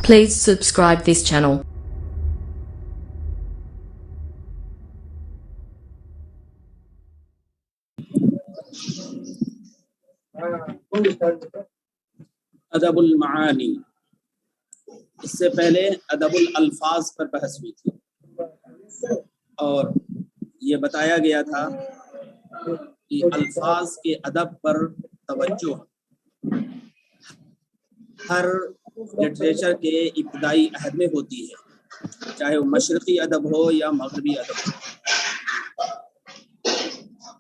Please subscribe this channel. ادب المعانی، اس سے پہلے ادب الالفاظ پر بحث ہوئی تھی اور یہ بتایا گیا تھا کہ الفاظ کے ادب پر توجہ ہر لٹریچر کے ابتدائی عہد میں ہوتی ہے، چاہے وہ مشرقی ادب ہو یا مغربی ادب ہو۔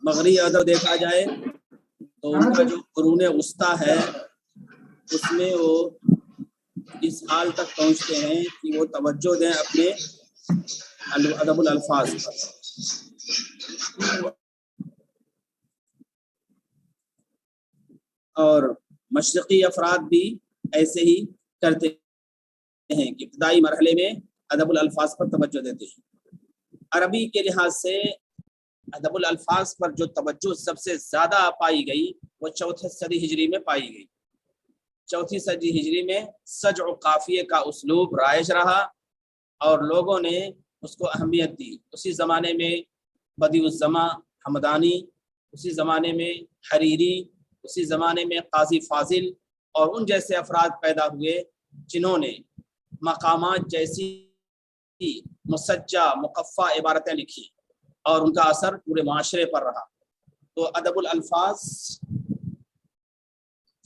مغربی ادب دیکھا جائے تو ان کا جو قرون وسطی ہے اس میں وہ اس حال تک پہنچتے ہیں کہ وہ توجہ دیں اپنے ادب الالفاظ پر، اور مشرقی افراد بھی ایسے ہی کرتے ہیں کہ ابتدائی مرحلے میں ادب الالفاظ پر توجہ دیتے ہیں۔ عربی کے لحاظ سے ادب الالفاظ پر جو توجہ سب سے زیادہ پائی گئی وہ 4 صدی ہجری میں پائی گئی۔ 4 صدی ہجری میں سجع و قافیے کا اسلوب رائج رہا اور لوگوں نے اس کو اہمیت دی۔ اسی زمانے میں بدیع الزماں حمدانی، اسی زمانے میں حریری، اسی زمانے میں قاضی فاضل اور ان جیسے افراد پیدا ہوئے جنہوں نے مقامات جیسی مسجع مقفع عبارتیں لکھی اور ان کا اثر پورے معاشرے پر رہا۔ تو ادب الالفاظ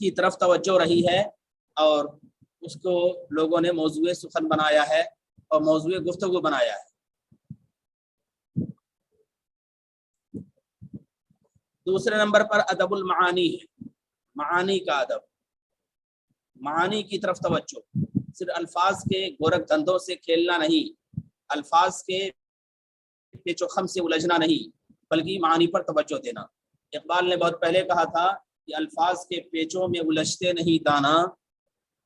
کی طرف توجہ رہی ہے اور اس کو لوگوں نے موضوع سخن بنایا ہے اور موضوع گفتگو بنایا ہے۔ دوسرے نمبر پر ادب المعانی ہے، معانی کا ادب، معانی کی طرف توجہ، صرف الفاظ کے گورکھ دھندوں سے کھیلنا نہیں، الفاظ کے پیچ و خم سے الجھنا نہیں، بلکہ معانی پر توجہ دینا۔ اقبال نے بہت پہلے کہا تھا کہ الفاظ کے پیچوں میں الجھتے نہیں دانا،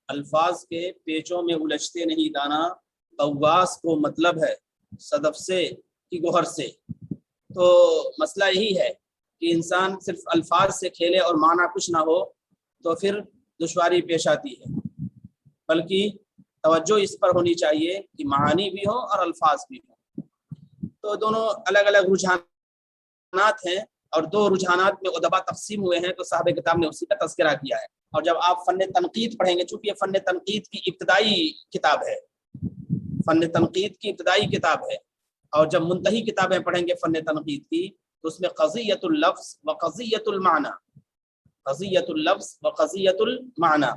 الفاظ کے پیچوں میں الجھتے نہیں دانا، غواص کو مطلب ہے صدف سے کہ گوہر سے۔ تو مسئلہ یہی ہے کہ انسان صرف الفاظ سے کھیلے اور معنی کچھ نہ ہو تو پھر دشواری پیش آتی ہے، بلکہ توجہ اس پر ہونی چاہیے کہ معانی بھی ہو اور الفاظ بھی ہوں۔ تو دونوں الگ الگ رجحانات ہیں اور 2 رجحانات میں ادبا تقسیم ہوئے ہیں، تو صاحب کتاب نے اسی کا تذکرہ کیا ہے۔ اور جب آپ فن تنقید پڑھیں گے، چونکہ یہ فن تنقید کی ابتدائی کتاب ہے، فن تنقید کی ابتدائی کتاب ہے، اور جب منتہی کتابیں پڑھیں گے فن تنقید کی تو اس میں قضیۃ اللفظ و قضیۃ المعنی، قضیۃ اللفظ و قضیۃ المعنی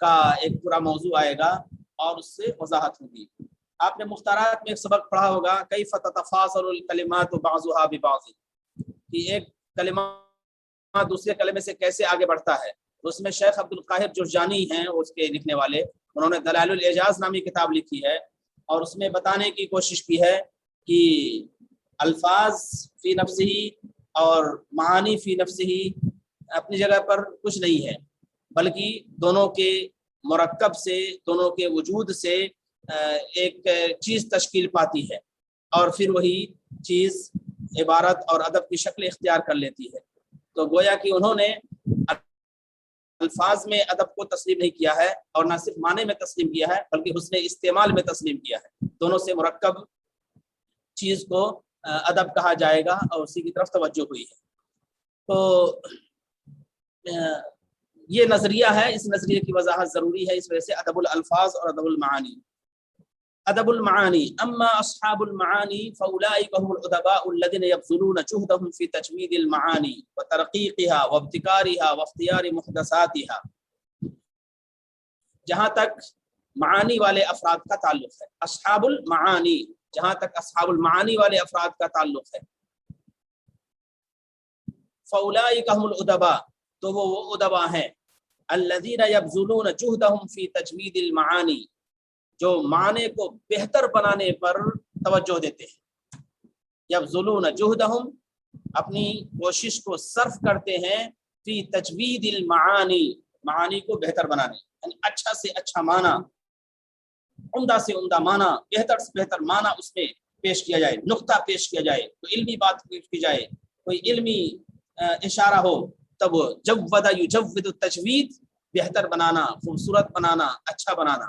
کا ایک پورا موضوع آئے گا اور اس سے وضاحت ہوگی۔ آپ نے مختارات میں ایک سبق پڑھا ہوگا کیف تتفاصل الکلمات بعضها ببعض، کہ ایک کلمہ دوسرے کلمے سے کیسے آگے بڑھتا ہے۔ اس میں شیخ عبد القاہر جرجانی ہیں اس کے لکھنے والے، انہوں نے دلائل الاعجاز نامی کتاب لکھی ہے اور اس میں بتانے کی کوشش کی ہے کہ الفاظ فی نفسہ اور معانی فی نفسہ اپنی جگہ پر کچھ نہیں ہے، بلکہ دونوں کے مرکب سے، دونوں کے وجود سے ایک چیز تشکیل پاتی ہے اور پھر وہی چیز عبارت اور ادب کی شکل اختیار کر لیتی ہے۔ تو گویا کہ انہوں نے الفاظ میں ادب کو تسلیم نہیں کیا ہے اور نہ صرف معنی میں تسلیم کیا ہے بلکہ حسن استعمال میں تسلیم کیا ہے۔ دونوں سے مرکب چیز کو ادب کہا جائے گا اور اسی کی طرف توجہ ہوئی ہے۔ تو یہ نظریہ ہے، اس نظریے کی وضاحت ضروری ہے، اس وجہ سے ادب الالفاظ اور ادب المعانی۔ ادب المعانی، اما اصحاب المعانی فاولئک هم الادباء الذين يبذلون جهدهم في تجوید المعانی وترقیقها وابتکارها واختیار محدثاتها۔ جہاں تک معانی والے افراد کا تعلق ہے، اصحاب المعانی، جہاں تک اصحاب المعانی والے افراد کا تعلق ہے، فاولئک هم الادباء، تو وہ ادبا ہیں، الذین یبذلون جہدهم فی تجوید المعانی، جو معنی کو بہتر بنانے پر توجہ دیتے ہیں۔ یبذلون جہدهم، اپنی کوشش کو صرف کرتے ہیں، فی تجوید المعانی، معانی کو بہتر بنانے، یعنی اچھا سے اچھا معنی، عمدہ سے عمدہ معنی، بہتر سے بہتر معنی اس میں پیش کیا جائے، نقطہ پیش کیا جائے، کوئی علمی بات پیش کی جائے، کوئی علمی اشارہ ہو، تب جود یجود التجوید، بہتر بنانا، خوبصورت بنانا، اچھا بنانا۔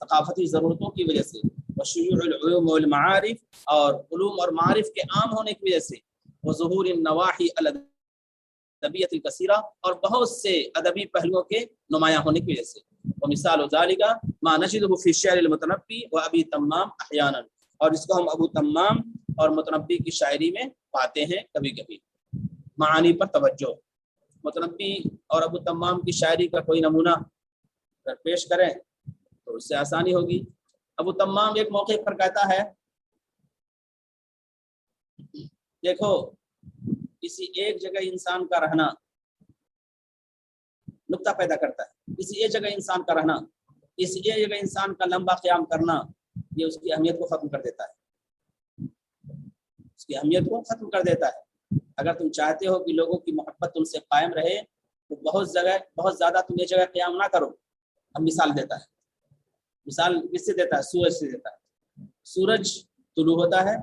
ثقافتی ضرورتوں کی وجہ سے، وشیوع العلوم والمعارف، اور علوم اور معارف کے عام ہونے کی وجہ سے، وظہور النواحی الادبیۃ الکثیرہ، اور بہت سے ادبی پہلوؤں کے نمایاں ہونے کی وجہ سے، ومثال ذالک ما نجدہ فی الشعر المتنبی و ابی تمام احیانا، اور اس کو ہم ابو تمام اور متنبی کی شاعری میں پاتے ہیں کبھی کبھی۔ معانی پر توجہ، متنبی اور ابو تمام کی شاعری کا کوئی نمونہ اگر پیش کریں تو اس سے آسانی ہوگی۔ ابو تمام ایک موقع پر کہتا ہے، دیکھو کسی ایک جگہ انسان کا رہنا نقطہ پیدا کرتا ہے، کسی ایک جگہ انسان کا رہنا، کسی ایک جگہ انسان کا لمبا قیام کرنا، یہ اس کی اہمیت کو ختم کر دیتا ہے، اس کی اہمیت کو ختم کر دیتا ہے۔ اگر تم چاہتے ہو کہ لوگوں کی محبت تم سے قائم رہے تو بہت زیادہ تم ایک جگہ قیام نہ کرو۔ اب مثال دیتا ہے، مثال کس سے دیتا ہے؟ سورج سے دیتا ہے۔ سورج طلوع ہوتا ہے،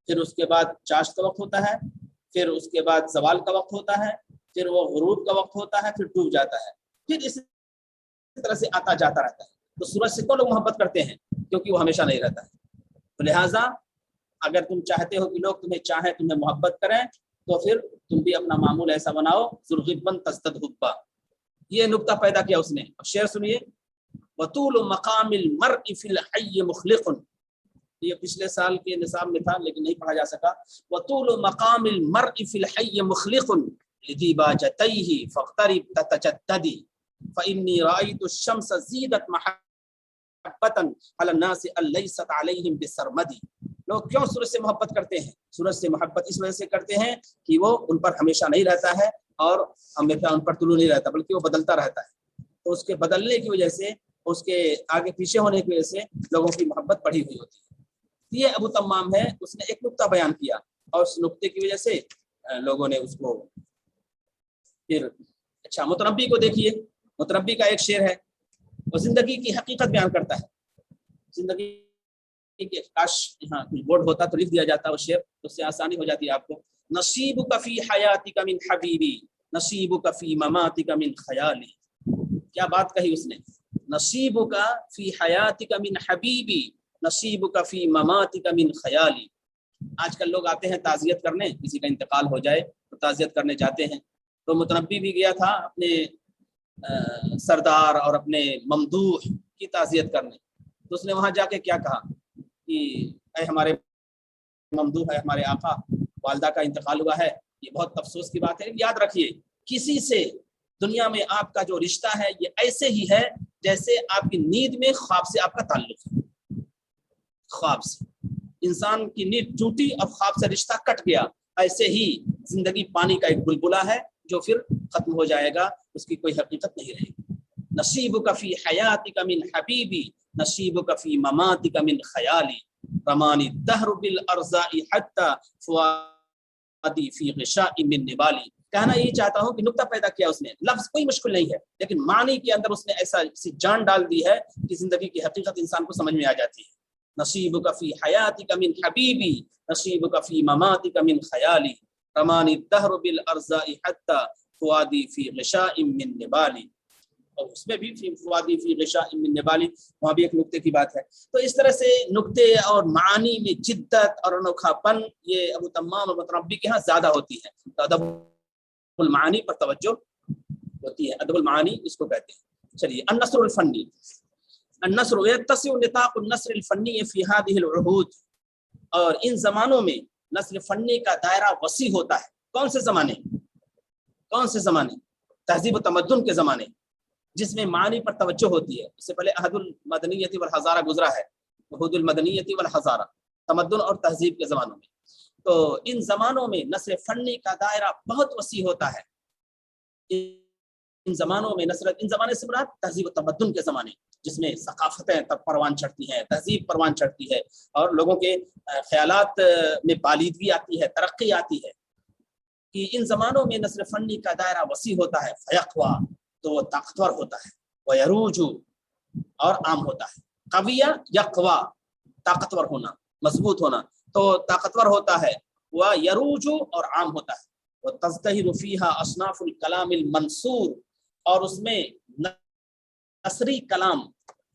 پھر اس کے بعد چاشت کا وقت ہوتا ہے، پھر اس کے بعد زوال کا وقت ہوتا ہے، پھر وہ غروب کا وقت ہوتا ہے، پھر ڈوب جاتا ہے، پھر اس طرح سے آتا جاتا رہتا ہے۔ تو سورج سے کون لوگ محبت کرتے ہیں؟ کیونکہ وہ ہمیشہ نہیں رہتا ہے۔ تو لہٰذا اگر تم چاہتے ہو کہ لوگ تمہیں چاہیں، تمہیں محبت کریں، تو پھر تم بھی اپنا معمول ایسا بناؤ، ذوالغبن تزدد حبا۔ یہ نقطہ پیدا کیا اس نے۔ اب شعر سنیے، وطول مقام المرء فی الحی مخلق، یہ پچھلے سال کے نصاب میں تھا لیکن نہیں پڑھا جا سکا۔ وطول مقام المرء فی الحی مخلق لدیباجتیہ فاقترب تتجددی فانی رأیت الشمس زیدت محبتا علی الناس لیست علیہم بسرمدی۔ لوگ کیوں سورج سے محبت کرتے ہیں؟ سورج سے محبت اس وجہ سے کرتے ہیں کہ وہ ان پر ہمیشہ نہیں رہتا ہے اور ہمیشہ ان پر طلوع نہیں رہتا، بلکہ وہ بدلتا رہتا ہے۔ تو اس کے بدلنے کی وجہ سے، اس کے آگے پیچھے ہونے کی وجہ سے لوگوں کی محبت بڑھی ہوئی ہوتی ہے۔ یہ ابو تمام ہے، اس نے ایک نقطہ بیان کیا اور اس نقطے کی وجہ سے لوگوں نے اس کو پھر اچھا۔ متنبی کو دیکھیے، متنبی کا ایک شعر ہے، وہ زندگی کی حقیقت بیان کرتا ہے۔ زندگی کے کاش یہاں کچھ بورڈ ہوتا تو لکھ دیا جاتا وہ شعر، اس سے آسانی ہو جاتی ہے آپ کو۔ نصیبک فی حیاتک من حبیبی نصیبک فی مماتک من خیالی۔ کیا بات کہی اس نے، نصیبک فی حیاتک من حبیبی نصیبک فی مماتک من خیالی۔ آج کل لوگ آتے ہیں تعزیت کرنے، کسی کا انتقال ہو جائے تو تعزیت کرنے جاتے ہیں۔ تو متنبی بھی گیا تھا اپنے سردار اور اپنے ممدوح کی تعزیت کرنے، تو اس نے وہاں جا کے کیا کہا کہ اے ہمارے ممدوح ہے، ہمارے آقا، والدہ کا انتقال ہوا ہے، یہ بہت افسوس کی بات ہے۔ یاد رکھیے، کسی سے دنیا میں آپ کا جو رشتہ ہے یہ ایسے ہی ہے جیسے آپ کی نیند میں خواب سے آپ کا تعلق ہے۔ خواب سے انسان کی نیند ٹوٹی، اب خواب سے رشتہ کٹ گیا، ایسے ہی زندگی پانی کا ایک بلبلہ ہے جو پھر ختم ہو جائے گا، اس کی کوئی حقیقت نہیں رہے گی۔ نصیبک فی حیاتک من حبیبی نصیبک فی مماتک من خیالی رمانی الدہر بالارزاء حتی فؤادی فی غشاء من نبالی۔ کہنا یہ چاہتا ہوں کہ نقطہ پیدا کیا اس نے، لفظ کوئی مشکل نہیں ہے لیکن معنی کے اندر اس نے ایسا جان ڈال دی ہے کہ زندگی کی حقیقت انسان کو سمجھ میں آ جاتی ہے۔ نصیبک فی حیاتک من حبیبی نصیبک فی مماتک من خیالی رمانی الدہر بالارزاء حتی فؤادی فی غشاء من نبالی۔ اور اس میں بھی فی فؤادی فی غشاء من نبالی، وہاں بھی ایک نقطے کی بات ہے۔ تو اس طرح سے نقطے اور معانی میں جدت اور انوکھا پن یہ ابو تمام اور متنبی کے ہاں زیادہ ہوتی ہے۔ تو ادب المعانی پر توجہ ہوتی ہے، ادب المعانی اس کو کہتے ہیں۔ چلیے، النثر الفنی، النثر یتسع نطاق النثر الفنی فی هذه العہود، اور ان زمانوں میں نثر فنی کا دائرہ وسیع ہوتا ہے۔ کون سے زمانے؟ کون سے زمانے؟ تہذیب و تمدن کے زمانے جس میں معنی پر توجہ ہوتی ہے۔ اس سے پہلے عہد المدنیت والحضارہ گزرا ہے، عہد المدنیت والحضارہ، تمدن اور تہذیب کے زمانوں میں۔ تو ان زمانوں میں نثر فنی کا دائرہ بہت وسیع ہوتا ہے۔ ان زمانوں میں ان زمانے سے مراد تہذیب و تمدن کے زمانے، جس میں ثقافتیں پروان چڑھتی ہیں، تہذیب پروان چڑھتی ہے، اور لوگوں کے خیالات میں بالیدگی آتی ہے، ترقی آتی ہے۔ کہ ان زمانوں میں نثر فنی کا دائرہ وسیع ہوتا ہے، فیقوا تو وہ طاقتور ہوتا ہے، ویروج اور عام ہوتا ہے۔ قویہ یقوا طاقتور ہونا، مضبوط ہونا، تو طاقتور ہوتا ہے، ویروج اور عام ہوتا ہے۔ وتزدہر فیہا اصناف الکلام المنثور، اور اس میں نثری کلام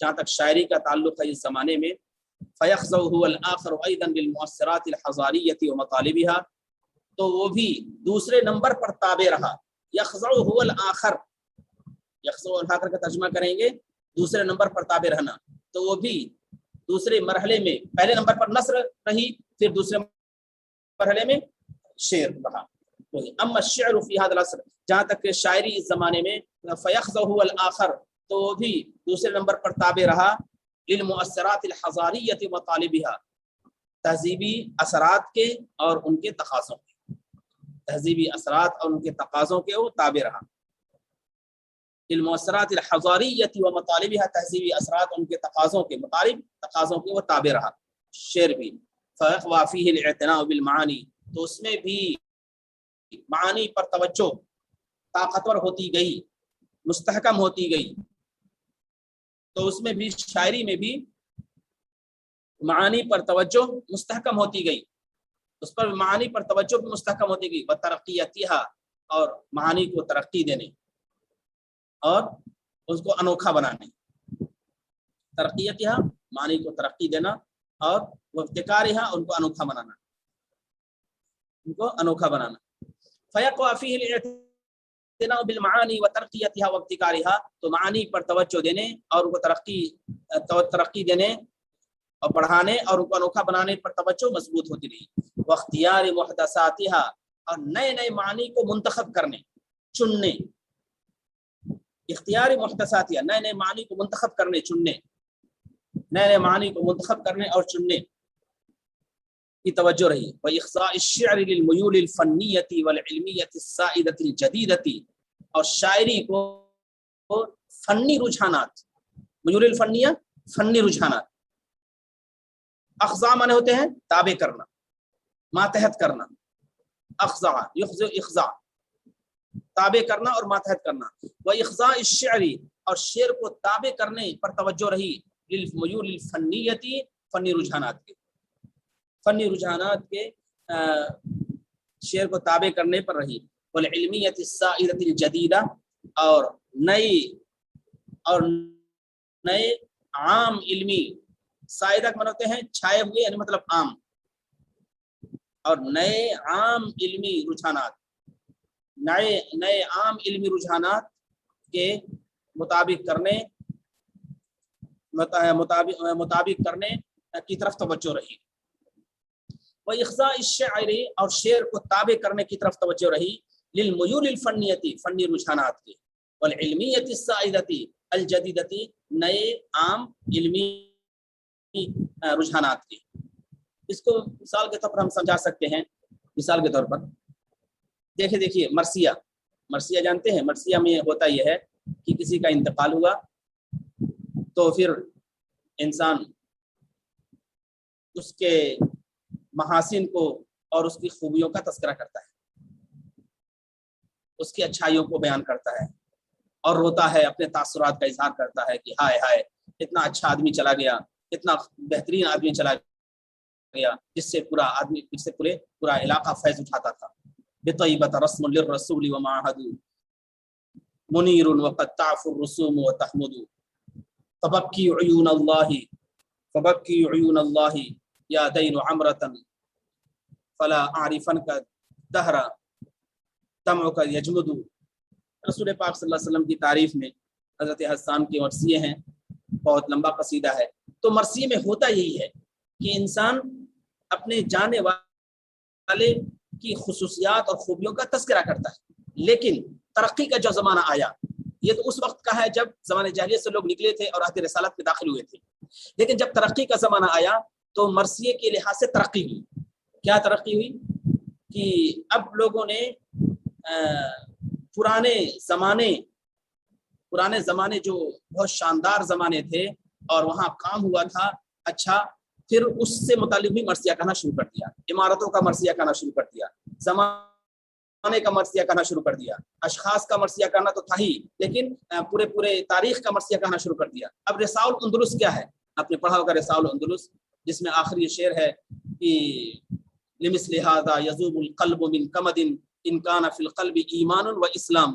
جہاں تک شاعری کا تعلق ہے اس زمانے میں فیخضع هو الآخر ايضا للمؤثرات الحضارية ومطالبها، تو وہ بھی دوسرے نمبر پر تابع رہا. یخضع هو الآخر، یخضع الآخر کا ترجمہ کریں گے دوسرے نمبر پر تابع رہنا، تو وہ بھی دوسرے مرحلے میں پہلے نمبر پر نثر رہی، پھر دوسرے مرحلے میں شعر رہا. اما الشعر فی هذا العصر، جہاں تک کہ شاعری اس زمانے میں فیخضع هو الآخر، تو وہ بھی دوسرے نمبر پر تابع رہا للمؤثرات الحضاریۃ ومطالبها، تہذیبی اثرات کے اور ان کے تقاضوں کے، تہذیبی اثرات اور ان کے تقاضوں کے وہ تابع رہا. للمؤثرات الحضاریۃ ومطالبها، تہذیبی اثرات ان کے تقاضوں کے مطالب تقاضوں کے وہ تابع رہا. شعر بھی فیقوی فیہ الاعتناء بالمعانی، تو اس میں بھی معانی پر توجہ طاقتور ہوتی گئی، مستحکم ہوتی گئی. تو اس میں بھی شاعری میں بھی معانی پر توجہ مستحکم ہوتی گئی، اس پر معانی پر توجہ بھی مستحکم ہوتی گئی. وترقیتها، اور معانی کو ترقی دینے اور اس کو انوکھا بنانے. ترقیتها، معانی کو ترقی دینا، اور وابتکارها، ان کو انوکھا بنانا، ان کو انوکھا بنانا. فیقوی فیہ الاعتناء بالمعانی وترقیتها وابتکارها، تو معانی پر توجہ دینے اور ان کو ترقی دینے اور بڑھانے اور ان کو انوکھا بنانے پر توجہ مضبوط ہوتی رہی. واختیار محدثاتها، اور نئے نئے معنی کو منتخب کرنے چننے. اختیار محدثاتها، نئے نئے معنی کو منتخب کرنے چننے، نئے نئے معنی کو منتخب کرنے اور چننے کی توجہ رہی. وإخضاع الشعر للمیول الفنیۃ والعلمیۃ السائدۃ الجدیدۃ، اور شاعری کو فنی رجحانات، میول الفنیہ فنی رجحانات، اخضاع مانے ہوتے ہیں تابع کرنا، ماتحت کرنا. اخضاع یخضع اخضاع، تابع کرنا اور ماتحت کرنا. وإخضاع الشعر، اور شعر کو تابع کرنے پر توجہ رہی للمیول الفنیۃ، فنی رجحانات کے، فنی رجحانات کے شعر کو تابع کرنے پر رہی. والعلمیۃ السائدۃ الجدیدہ، اور نئے عام علمی، سائدہ کے معنی ہوتے ہیں چھائے ہوئے، یعنی مطلب عام، اور نئے عام علمی رجحانات، نئے عام علمی رجحانات کے مطابق کرنے کی طرف توجہ رہی. وإخضاع الشعر، اور شعر کو تابع کرنے کی طرف توجہ رہی للمیول الفنیۃ، فنی رجحانات کے، والعلمیۃ السائدۃ الجدیدۃ، نئے عام علمی رجحانات کے. اس کو مثال کے طور پر ہم سمجھا سکتے ہیں. مثال کے طور پر دیکھیے مرثیہ جانتے ہیں؟ مرثیہ میں ہوتا یہ ہے کہ کسی کا انتقال ہوا تو پھر انسان اس کے محاسن کو اور اس کی خوبیوں کا تذکرہ کرتا ہے، اس کی اچھائیوں کو بیان کرتا ہے، اور روتا ہے، اپنے تاثرات کا اظہار کرتا ہے کہ ہائے ہائے اتنا اچھا آدمی چلا گیا، اتنا بہترین آدمی چلا گیا، جس سے پورا علاقہ فیض اٹھاتا تھا. بطیبۃ رسم للرسول ومعہد منیر وقد تعف الرسوم وتحمد. فبکی عیون اللہ یا دین عمرة فلا اعرفن کا دہر دمع کا یجمد. رسول پاک صلی اللہ علیہ وسلم کی تعریف میں حضرت حسان کی مرثیے ہیں، بہت لمبا قصیدہ ہے. تو مرثیے میں ہوتا یہی ہے کہ انسان اپنے جانے والے کی خصوصیات اور خوبیوں کا تذکرہ کرتا ہے. لیکن ترقی کا جو زمانہ آیا، یہ تو اس وقت کا ہے جب زمانے جاہلیت سے لوگ نکلے تھے اور عہد رسالت میں داخل ہوئے تھے. لیکن جب ترقی کا زمانہ آیا تو مرثیے کے لحاظ سے ترقی ہوئی. کیا ترقی ہوئی کہ اب لوگوں نے پرانے زمانے جو بہت شاندار زمانے تھے اور وہاں کام ہوا تھا اچھا، پھر اس سے متعلق بھی مرثیہ کہنا شروع کر دیا. عمارتوں کا مرثیہ کہنا شروع کر دیا، زمانے کا مرثیہ کہنا شروع کر دیا، اشخاص کا مرثیہ کہنا تو تھا ہی، لیکن پورے تاریخ کا مرثیہ کہنا شروع کر دیا. اب رساء الاندلس کیا ہے؟ آپ نے پڑھا ہوگا رساء الاندلس، جس میں آخری شعر ہے کہ لمثل هذا يذوب القلب من كمد ان كان في القلب ایمان و اسلام.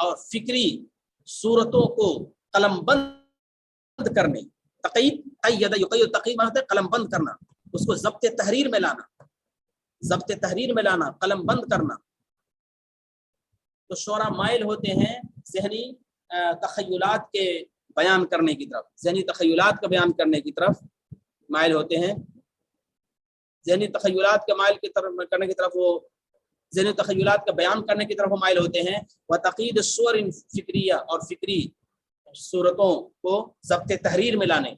اور فکری صورتوں کو قلم بند کرنے. تقیید قید یقید تقیید معنی ہے قلم بند کرنا, اس کو ضبط تحریر میں لانا, ضبط تحریر میں لانا, قلم بند کرنا. تو شعراء مائل ہوتے ہیں ذہنی تخیلات کے بیان کرنے کی طرف, ذہنی تخیلات کا بیان کرنے کی طرف مائل ہوتے ہیں. ذہنی تخیلات کے مائل کی طرف کرنے کی طرف وہ ذہنی تخیلات کا بیان کرنے کی طرف وہ مائل ہوتے ہیں. وتقید الصور فکریہ, اور فکری صورتوں کو ضبط تحریر میں لانے,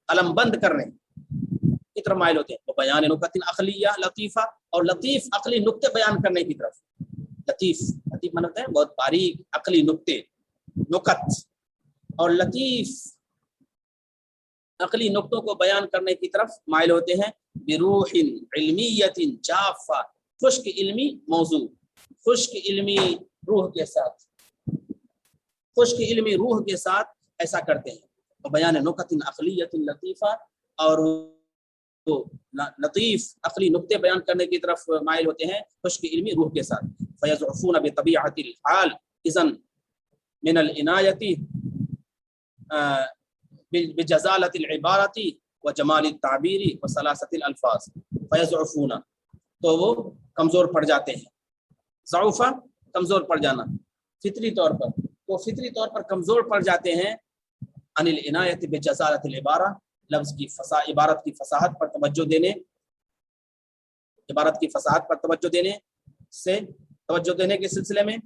قلم بند کرنے کی طرف مائل ہوتے ہیں. وہ بیان نکت عقلیہ لطیفہ, اور لطیف عقلی نکتے بیان کرنے کی طرف. لطیف لطیف معنی ہوتا ہے بہت باریک عقلی نکتے, نکت, اور لطیف عقلی نکتوں کو بیان کرنے کی طرف مائل ہوتے ہیں. بروح علمیت جافہ, خشک علمی موضوع, خشک علمی روح کے ساتھ, خشک علمی روح کے ساتھ ایسا کرتے ہیں. اور بیان نکت عقلیت لطیفہ, اور لطیف عقلی نکتے بیان کرنے کی طرف مائل ہوتے ہیں خشک علمی روح کے ساتھ. فیضعفون بطبیعت الحال اذن من العنایت بجزالت العبارت وجمال التعبیر وسلاست الالفاظ. فیضعفون, تو وہ کمزور پڑ جاتے ہیں. ضعفہ کمزور پڑ جانا, فطری طور پر, تو فطری طور پر کمزور پڑ جاتے ہیں. عن العنایت بجزالت العبارہ, لفظ کی عبارت کی فصاحت پر توجہ دینے, عبارت کی فصاحت پر توجہ دینے کے سلسلے میں.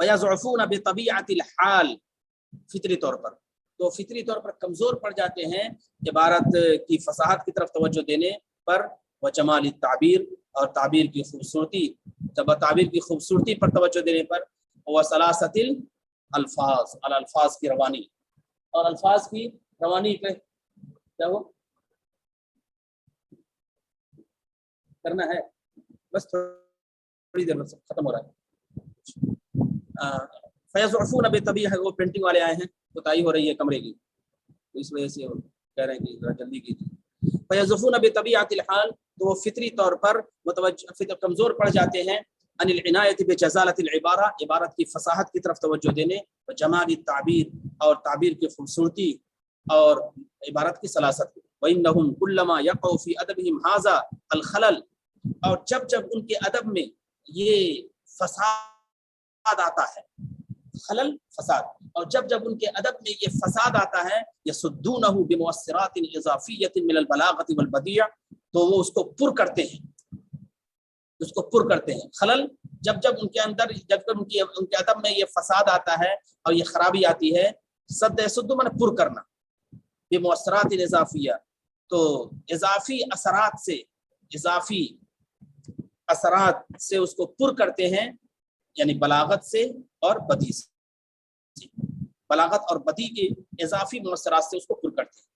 فیضعفون بطبیعت الحال, فطری طور پر, تو فطری طور پر کمزور پڑ جاتے ہیں عبارت کی فصاحت کی طرف توجہ دینے پر. وجمال التعبیر, اور تعبیر کی خوبصورتی, تعبیر کی خوبصورتی پر توجہ دینے پر. وسلاست الالفاظ, الفاظ کی روانی, اور الفاظ کی روانی پہ کیا وہ کرنا ہے, بس تھوڑی دیر میں ختم ہو رہا ہے. فیضعفون بطبیعت, وہ پرنٹنگ والے آئے ہیں, کوتاہی ہو رہی ہے کمرے کی, تو اس وجہ سے کہہ رہے ہیں کہ ذرا جلدی کیجیے. فیضعفون بطبیعت الحال, تو وہ فطری طور پر متوجہ کمزور پڑ جاتے ہیں. عن العنایت بجزالت العبارہ, عبارت کی فصاحت کی طرف توجہ دینے. وجمال التعبیر, اور تعبیر کی خوبصورتی اور عبارت کی سلاست. وَإِنَّهُمْ كُلَّمَا يَقَعُ فِي أَدَبِهِمْ هَذَا الْخَلَلْ, اور جب ان کے ادب میں یہ فساد آتا ہے, خلل فساد, اور جب ان کے ادب میں یہ فساد آتا ہے, يَصُدُّونَهُ بِمُؤَثِّرَاتٍ إِضَافِيَّةٍ مِنَ الْبَلَاغَةِ وَالْبَدِيعِ, تو وہ اس کو پر کرتے ہیں, اس کو پر کرتے ہیں. خلل جب ان کے اندر, جب ان کے ادب میں یہ فساد آتا ہے اور یہ خرابی آتی ہے. سد من پر کرنا, بمؤثرات اضافیہ, تو اضافی اثرات سے اس کو پر کرتے ہیں, یعنی بلاغت سے اور بدی سے, بلاغت اور بدی کے اضافی مؤثرات سے اس کو پر کرتے ہیں.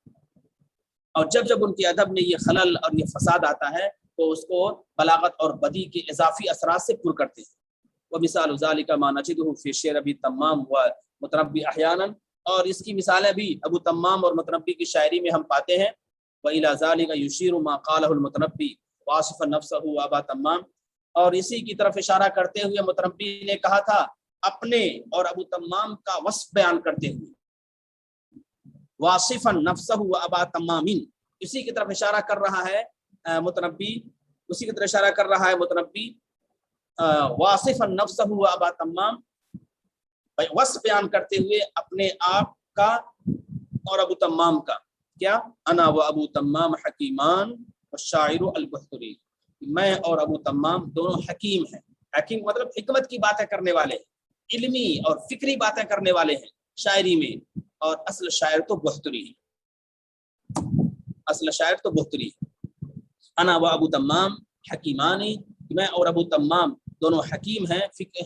اور جب ان کے ادب میں یہ خلل اور یہ فساد آتا ہے تو اس کو بلاغت اور بدی کے اضافی اثرات سے پر کرتے ہیں. ومثال ذلك ما نجده في شعر ابی تمام و متنبی احیانا, اور اس کی مثالیں بھی ابو تمام اور متنبی کی شاعری میں ہم پاتے ہیں. وإلى ذلك يشير ما قاله المتنبی واصفا نفسه ابا تمام, اور اسی کی طرف اشارہ کرتے ہوئے متنبی نے کہا تھا اپنے اور ابو تمام کا وصف بیان کرتے ہوئے, واصفا نفسه ابا تمام, اسی کی طرف اشارہ کر رہا ہے متنبی, اسی کی طرف اشارہ کر رہا ہے متنبی واصفا نفسه ابا تمام, وصف بیان کرتے ہوئے اپنے آپ کا اور ابو تمام کا. کیا؟ انا و ابو تمام حکیمان والشاعر البحتری, میں اور ابو تمام دونوں حکیم ہیں. حکیم مطلب حکمت کی باتیں کرنے والے ہیں, علمی اور فکری باتیں کرنے والے ہیں شاعری میں, اور اصل شاعر تو بحتری ہے, اصل شاعر تو بحتری ہے. انا و ابو تمام حکیمانی, میں اور ابو تمام دونوں حکیم ہیں,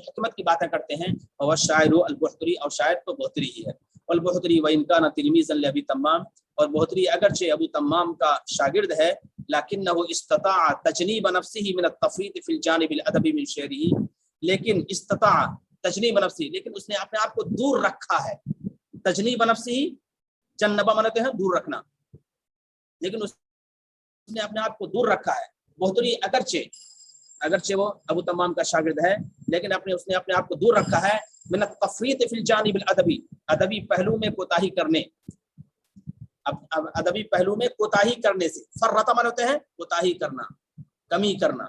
حکمت کی باتیں کرتے ہیں. اور شاعر البحتری, اور شاعر تو بحتری ہی ہے. والبحتری وإن كان تلميذا لأبي تمام, اور بحتری اگرچہ ابو تمام کا شاگرد ہے, لكنه استطاع تجنیب نفسه من التفريط في الجانب الادبی من شعره, لیکن استطاع تجنیب نفسه, لیکن اس نے اپنے آپ کو دور رکھا ہے. تجنیب نفسه, جنبہ منتے ہیں دور رکھنا, لیکن اس نے اپنے آپ کو دور رکھا ہے. بحتری اگرچہ اگرچہ وہ ابو تمام کا شاگرد ہے لیکن اس نے اپنے آپ کو دور رکھا ہے من التفریط فی الجانب الادبی، ادبی پہلو میں کوتاہی کرنے، ادبی پہلو میں کوتاہی کرنے سے. فرط مانے ہوتے ہیں کوتاہی کرنا، کمی کرنا.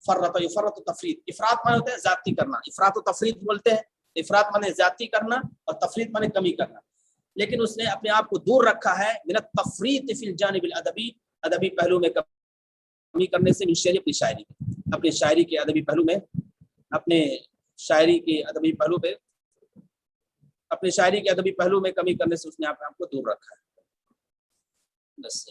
فرط یفرط تفریط، افراط مانے ہوتے ہیں زیادتی کرنا، افراط و تفریط بولتے ہیں. افراط مانے زیادتی کرنا اور تفریط مانے کمی کرنا. لیکن اس نے اپنے آپ کو دور رکھا ہے من التفریط فی الجانب الادبی، ادبی پہلو میں کمی کرنے سے، من شعری، اپنی شاعری کے ادبی پہلو میں، اپنے شاعری کے ادبی پہلو پہ، اپنے شاعری کے ادبی پہلو میں کمی کرنے سے اس نے اپنے آپ کو دور رکھا ہے. بس